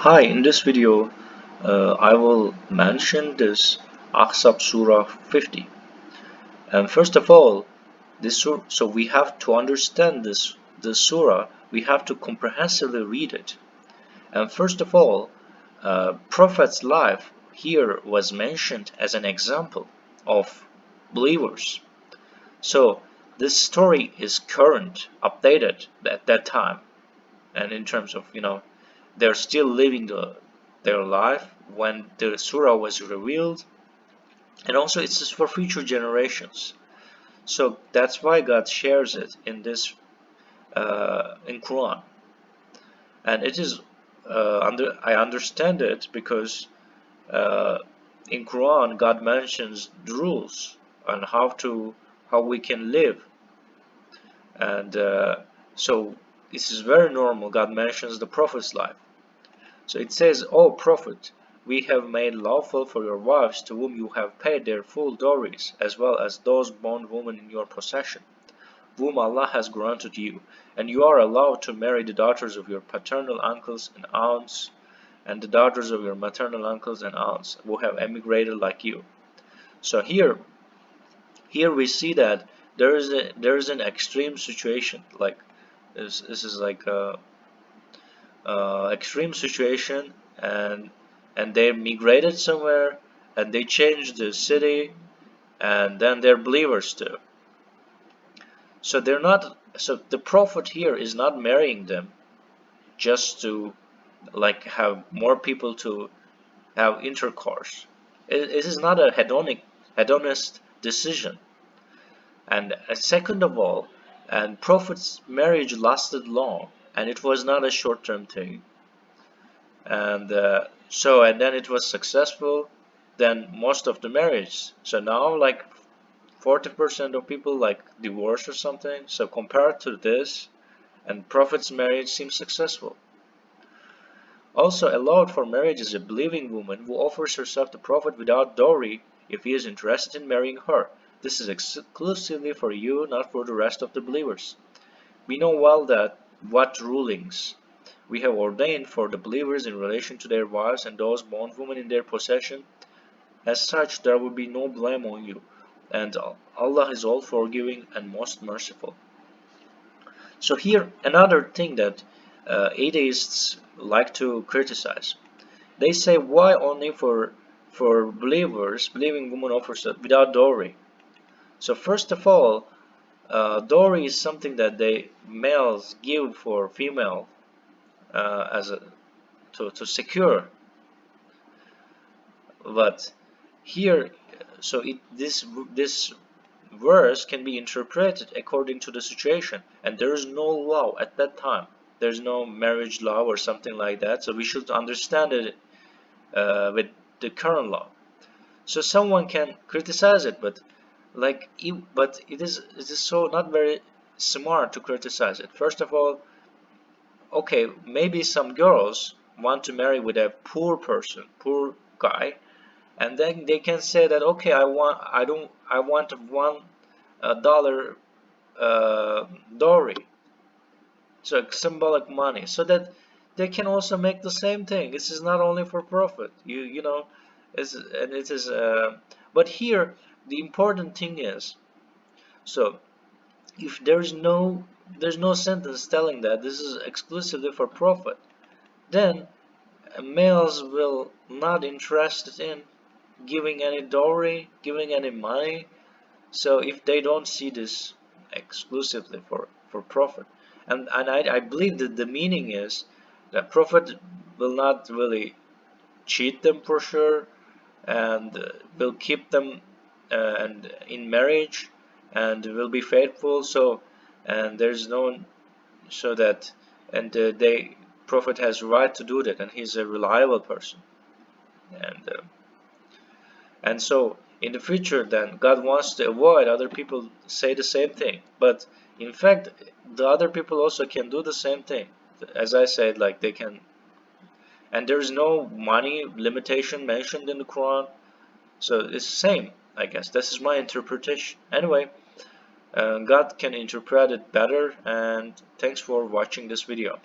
Hi, in this video, I will mention this Ahzab Surah 50. And first of all, so we have to understand this surah. We have to comprehensively read it. And first of all, Prophet's life here was mentioned as an example of believers. So this story is current, updated at that time, and in terms of they're still living their life when the surah was revealed, and also it's for future generations. So that's why God shares it in this in Quran, and it is I understand it because uh, in Quran God mentions the rules on how we can live, and so this is very normal. God mentions the Prophet's life. So it says, O Prophet, we have made lawful for your wives to whom you have paid their full dowries, as well as those bondwomen in your possession, whom Allah has granted you, and you are allowed to marry the daughters of your paternal uncles and aunts, and the daughters of your maternal uncles and aunts, who have emigrated like you. So here we see that there is an extreme situation, like this is like a extreme situation, and they migrated somewhere, and they changed the city, and then they're believers too. So they're not. So the prophet here is not marrying them just to like have more people to have intercourse. It is not a hedonist decision. And second of all, and prophet's marriage lasted long, and it was not a short-term thing. And and then it was successful than most of the marriage. So now like 40% of people like divorce or something. So compared to this, and prophet's marriage seems successful. Also allowed for marriage is a believing woman who offers herself to prophet without dowry if he is interested in marrying her. This is exclusively for you, not for the rest of the believers. We know well that what rulings we have ordained for the believers in relation to their wives and those bondwomen in their possession. As such, there will be no blame on you, and Allah is all forgiving and most merciful. So here, another thing that atheists like to criticize. They say, why only for believers, believing women offers without dowry? So first of all, dowry is something that they males give for female as a to secure. But here, so this verse can be interpreted according to the situation, and there is no law at that time. There's no marriage law or something like that. So we should understand it with the current law. So someone can criticize it, but it is so not very smart to criticize it. First of all, okay, maybe some girls want to marry with a poor person, poor guy, and then they can say that, okay, I want $1 dowry, so symbolic money, so that they can also make the same thing. This is not only for profit, you know, and it is. But here the important thing is, so if there's no sentence telling that this is exclusively for profit, then males will not interested in giving any dowry, giving any money. So if they don't see this exclusively for profit, and I believe that the meaning is that profit will not really cheat them for sure, and will keep them and in marriage, and will be faithful. So and there's no so that and they prophet has right to do that, and he's a reliable person, and so in the future then God wants to avoid other people say the same thing, but in fact the other people also can do the same thing. As I said, like they can, and there is no money limitation mentioned in the Quran, so it's the same. I guess this is my interpretation. Anyway, God can interpret it better, and thanks for watching this video.